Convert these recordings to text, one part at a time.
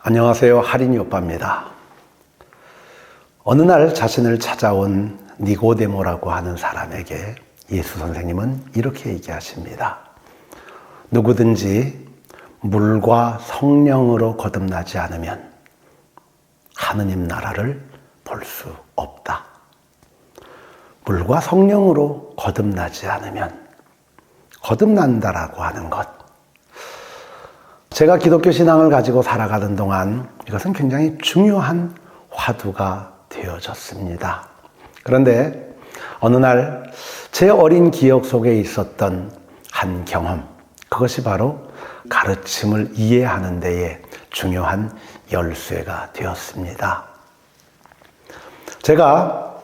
안녕하세요. 할인이 오빠입니다. 어느 날 자신을 찾아온 니고데모라고 하는 사람에게 예수 선생님은 이렇게 얘기하십니다. 누구든지 물과 성령으로 거듭나지 않으면 하느님 나라를 볼 수 없다. 물과 성령으로 거듭나지 않으면 거듭난다라고 하는 것. 제가 기독교 신앙을 가지고 살아가는 동안 이것은 굉장히 중요한 화두가 되어졌습니다. 그런데 어느 날 제 어린 기억 속에 있었던 한 경험, 그것이 바로 가르침을 이해하는 데에 중요한 열쇠가 되었습니다. 제가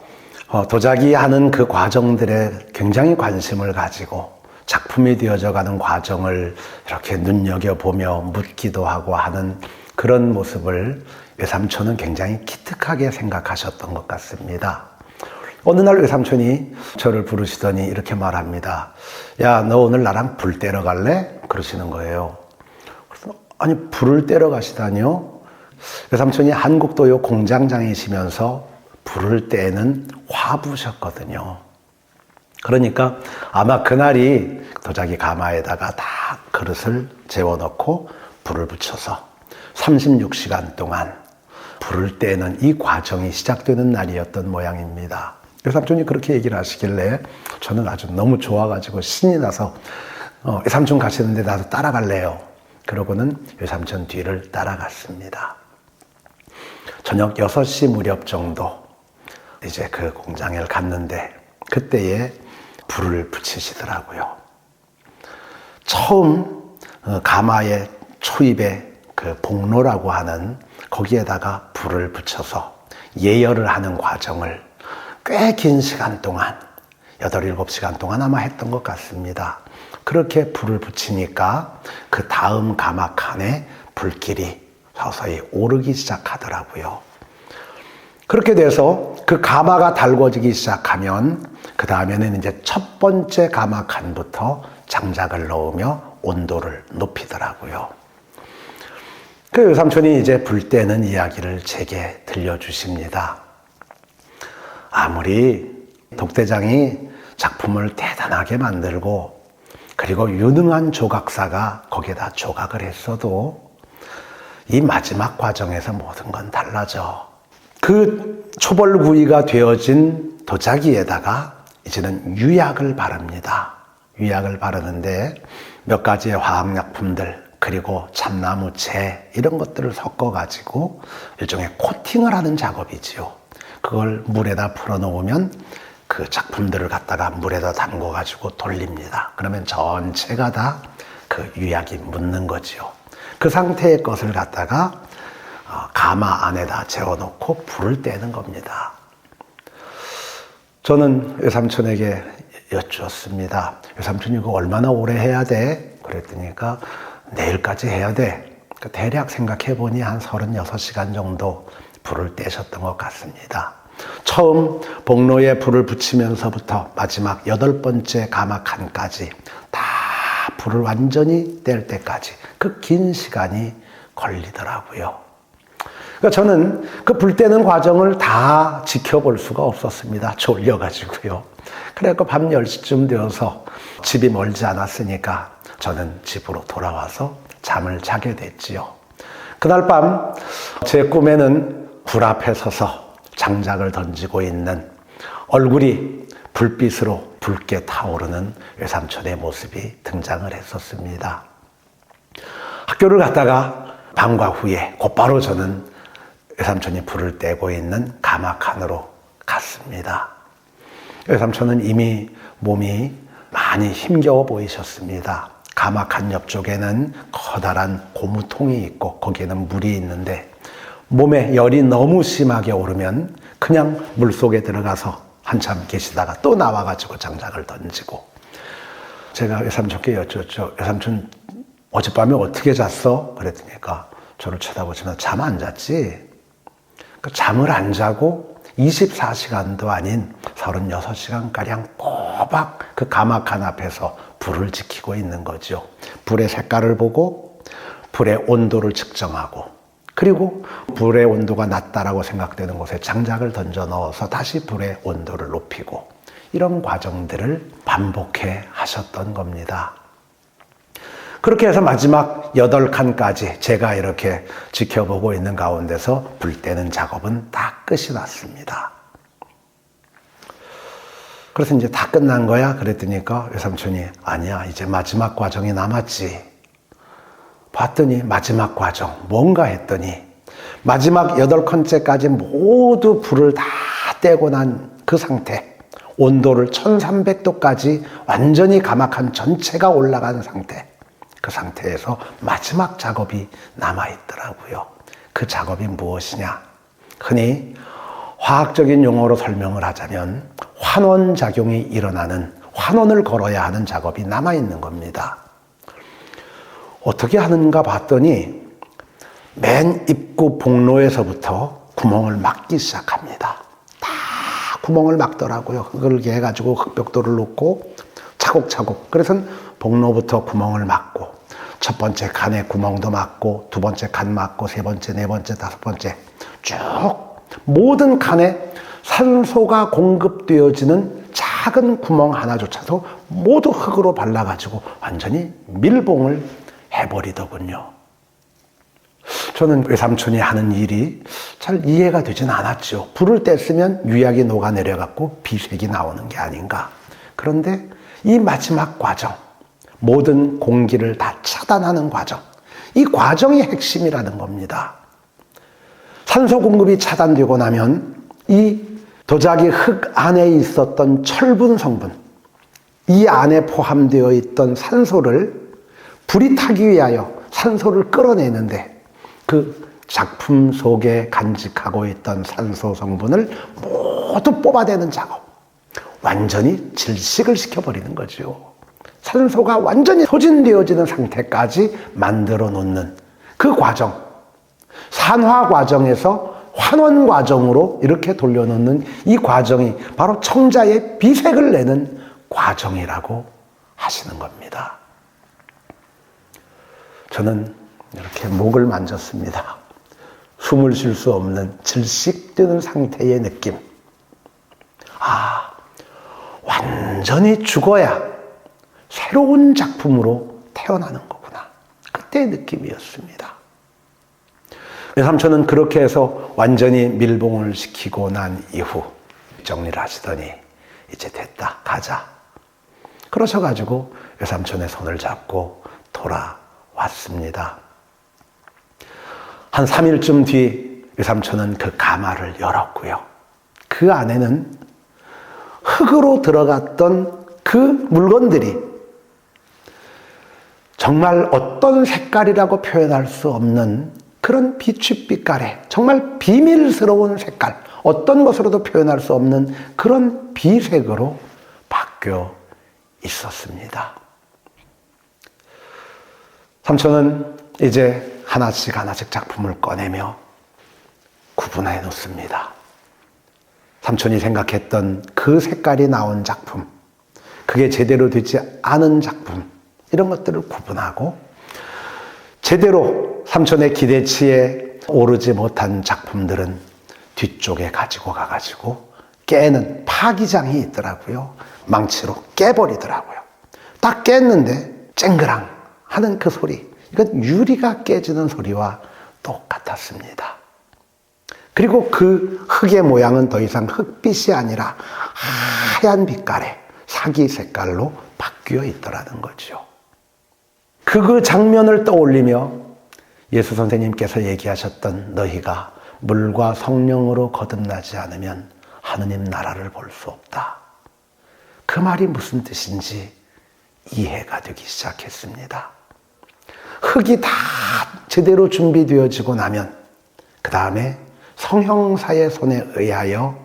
도자기 하는 그 과정들에 굉장히 관심을 가지고 작품이 되어져가는 과정을 이렇게 눈여겨보며 묻기도 하고 하는 그런 모습을 외삼촌은 굉장히 기특하게 생각하셨던 것 같습니다. 어느 날 외삼촌이 저를 부르시더니 이렇게 말합니다. 야, 너 오늘 나랑 불 떼러 갈래? 그러시는 거예요. 그래서 아니, 불을 떼러 가시다니요? 외삼촌이 한국도요 공장장이시면서 불을 떼는 화부셨거든요. 그러니까 아마 그날이 도자기 가마에다가 다 그릇을 재워놓고 불을 붙여서 36시간 동안 불을 떼는 이 과정이 시작되는 날이었던 모양입니다. 외삼촌이 그렇게 얘기를 하시길래 저는 아주 너무 좋아가지고 신이 나서 외삼촌 가시는데 나도 따라갈래요. 그러고는 외삼촌 뒤를 따라갔습니다. 저녁 6시 무렵 정도 이제 그 공장에 갔는데 그때에 불을 붙이시더라고요. 처음 가마의 초입에 그 복로라고 하는 거기에다가 불을 붙여서 예열을 하는 과정을 꽤 긴 시간 동안 8, 7시간 동안 아마 했던 것 같습니다. 그렇게 불을 붙이니까 그 다음 가마 칸에 불길이 서서히 오르기 시작하더라고요. 그렇게 돼서 그 가마가 달궈지기 시작하면 그 다음에는 이제 첫 번째 가마 칸부터 장작을 넣으며 온도를 높이더라고요. 그 외삼촌이 이제 불 때는 이야기를 제게 들려주십니다. 아무리 독대장이 작품을 대단하게 만들고 그리고 유능한 조각사가 거기에다 조각을 했어도 이 마지막 과정에서 모든 건 달라져. 그 초벌구이가 되어진 도자기에다가 이제는 유약을 바릅니다. 유약을 바르는데 몇 가지의 화학약품들 그리고 참나무채 이런 것들을 섞어가지고 일종의 코팅을 하는 작업이지요. 그걸 물에다 풀어놓으면 그 작품들을 갖다가 물에다 담궈가지고 돌립니다. 그러면 전체가 다 그 유약이 묻는 거지요. 그 상태의 것을 갖다가 가마 안에다 재워놓고 불을 떼는 겁니다. 저는 외삼촌에게 여쭈었습니다. 외삼촌이 이거 얼마나 오래 해야 돼? 그랬더니까 내일까지 해야 돼. 대략 생각해보니 한 36시간 정도 불을 떼셨던 것 같습니다. 처음 복로에 불을 붙이면서부터 마지막 8번째 가마 칸까지 다 불을 완전히 뗄 때까지 그 긴 시간이 걸리더라고요. 그러니까 저는 그 불 떼는 과정을 다 지켜볼 수가 없었습니다. 졸려가지고요. 그래서 밤 10시쯤 되어서 집이 멀지 않았으니까 저는 집으로 돌아와서 잠을 자게 됐지요. 그날 밤 제 꿈에는 불 앞에 서서 장작을 던지고 있는 얼굴이 불빛으로 붉게 타오르는 외삼촌의 모습이 등장을 했었습니다. 학교를 갔다가 방과 후에 곧바로 저는 외삼촌이 불을 떼고 있는 가마 칸으로 갔습니다. 외삼촌은 이미 몸이 많이 힘겨워 보이셨습니다. 가마 칸 옆쪽에는 커다란 고무통이 있고 거기에는 물이 있는데 몸에 열이 너무 심하게 오르면 그냥 물속에 들어가서 한참 계시다가 또 나와가지고 장작을 던지고 제가 외삼촌께 여쭈었죠. 외삼촌 어젯밤에 어떻게 잤어? 그랬더니까 저를 쳐다보시면 잠 안 잤지? 잠을 안 자고 24시간도 아닌 36시간가량 꼬박 그 가마 칸 앞에서 불을 지키고 있는 거죠. 불의 색깔을 보고 불의 온도를 측정하고 그리고 불의 온도가 낮다라고 생각되는 곳에 장작을 던져 넣어서 다시 불의 온도를 높이고 이런 과정들을 반복해 하셨던 겁니다. 그렇게 해서 마지막 8칸까지 제가 이렇게 지켜보고 있는 가운데서 불 떼는 작업은 다 끝이 났습니다. 그래서 이제 다 끝난 거야? 그랬더니까 외삼촌이 아니야, 이제 마지막 과정이 남았지. 봤더니 마지막 과정 뭔가 했더니 마지막 8칸째까지 모두 불을 다 떼고 난 그 상태, 온도를 1300도까지 완전히 가마칸 전체가 올라간 상태, 그 상태에서 마지막 작업이 남아있더라고요. 그 작업이 무엇이냐? 흔히 화학적인 용어로 설명을 하자면 환원작용이 일어나는, 환원을 걸어야 하는 작업이 남아있는 겁니다. 어떻게 하는가 봤더니 맨 입구 복로에서부터 구멍을 막기 시작합니다. 다 구멍을 막더라고요. 흙을 해가지고 흙벽돌을 놓고 차곡차곡. 그래서 복로부터 구멍을 막고 첫 번째 칸에 구멍도 막고 두 번째 칸 막고 세 번째, 네 번째, 다섯 번째 쭉 모든 칸에 산소가 공급되어지는 작은 구멍 하나조차도 모두 흙으로 발라가지고 완전히 밀봉을 해버리더군요. 저는 외삼촌이 하는 일이 잘 이해가 되진 않았죠. 불을 뗐으면 유약이 녹아내려갖고 비색이 나오는 게 아닌가. 그런데 이 마지막 과정, 모든 공기를 다 차단하는 과정, 이 과정이 핵심이라는 겁니다. 산소 공급이 차단되고 나면 이 도자기 흙 안에 있었던 철분 성분, 이 안에 포함되어 있던 산소를 불이 타기 위하여 산소를 끌어내는데 그 작품 속에 간직하고 있던 산소 성분을 모두 뽑아내는 작업, 완전히 질식을 시켜버리는 거죠. 산소가 완전히 소진되어지는 상태까지 만들어 놓는 그 과정, 산화 과정에서 환원 과정으로 이렇게 돌려놓는 이 과정이 바로 청자의 비색을 내는 과정이라고 하시는 겁니다. 저는 이렇게 목을 만졌습니다. 숨을 쉴 수 없는 질식되는 상태의 느낌. 아, 완전히 죽어야 새로운 작품으로 태어나는 거구나. 그때의 느낌이었습니다. 외삼촌은 그렇게 해서 완전히 밀봉을 시키고 난 이후 정리를 하시더니 이제 됐다, 가자. 그러셔가지고 외삼촌의 손을 잡고 돌아왔습니다. 한 3일쯤 뒤 외삼촌은 그 가마를 열었고요. 그 안에는 흙으로 들어갔던 그 물건들이 정말 어떤 색깔이라고 표현할 수 없는 그런 비취빛깔의 정말 비밀스러운 색깔, 어떤 것으로도 표현할 수 없는 그런 비색으로 바뀌어 있었습니다. 삼촌은 이제 하나씩 하나씩 작품을 꺼내며 구분해 놓습니다. 삼촌이 생각했던 그 색깔이 나온 작품, 그게 제대로 되지 않은 작품, 이런 것들을 구분하고 제대로 삼촌의 기대치에 오르지 못한 작품들은 뒤쪽에 가지고 가가지고 깨는 파기장이 있더라고요. 망치로 깨버리더라고요. 딱 깼는데 쨍그랑 하는 그 소리, 이건 유리가 깨지는 소리와 똑같았습니다. 그리고 그 흙의 모양은 더 이상 흙빛이 아니라 하얀 빛깔의 사기 색깔로 바뀌어 있더라는 거죠. 그 장면을 떠올리며 예수 선생님께서 얘기하셨던 너희가 물과 성령으로 거듭나지 않으면 하느님 나라를 볼 수 없다. 그 말이 무슨 뜻인지 이해가 되기 시작했습니다. 흙이 다 제대로 준비되어지고 나면 그 다음에 성형사의 손에 의하여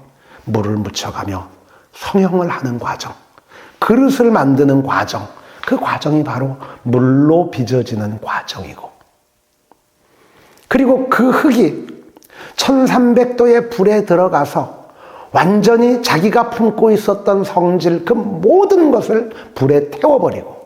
물을 묻혀가며 성형을 하는 과정, 그릇을 만드는 과정, 그 과정이 바로 물로 빚어지는 과정이고, 그리고 그 흙이 1300도의 불에 들어가서 완전히 자기가 품고 있었던 성질, 그 모든 것을 불에 태워버리고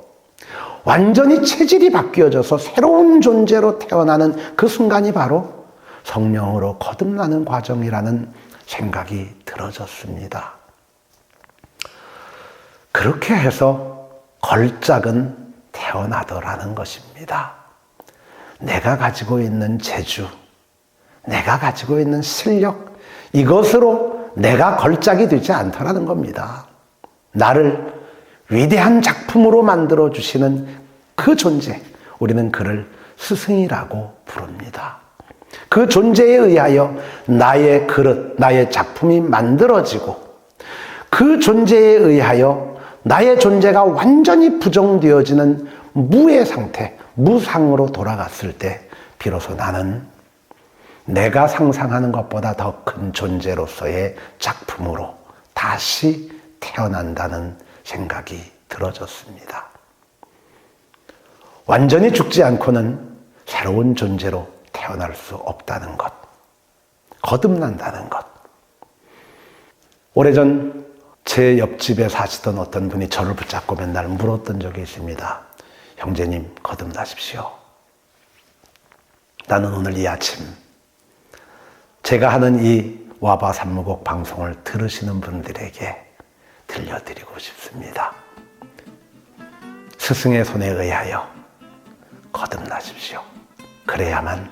완전히 체질이 바뀌어져서 새로운 존재로 태어나는 그 순간이 바로 성령으로 거듭나는 과정이라는 생각이 들어졌습니다. 그렇게 해서 걸작은 태어나더라는 것입니다. 내가 가지고 있는 재주, 내가 가지고 있는 실력, 이것으로 내가 걸작이 되지 않더라는 겁니다. 나를 위대한 작품으로 만들어주시는 그 존재, 우리는 그를 스승이라고 부릅니다. 그 존재에 의하여 나의 그릇, 나의 작품이 만들어지고 그 존재에 의하여 나의 존재가 완전히 부정되어지는 무의 상태, 무상으로 돌아갔을 때 비로소 나는 내가 상상하는 것보다 더 큰 존재로서의 작품으로 다시 태어난다는 생각이 들어졌습니다. 완전히 죽지 않고는 새로운 존재로 태어날 수 없다는 것, 거듭난다는 것. 오래전 제 옆집에 사시던 어떤 분이 저를 붙잡고 맨날 물었던 적이 있습니다. 형제님, 거듭나십시오. 나는 오늘 이 아침 제가 하는 이 와바 삼무곡 방송을 들으시는 분들에게 들려드리고 싶습니다. 스승의 손에 의하여 거듭나십시오. 그래야만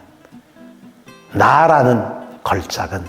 나라는 걸작은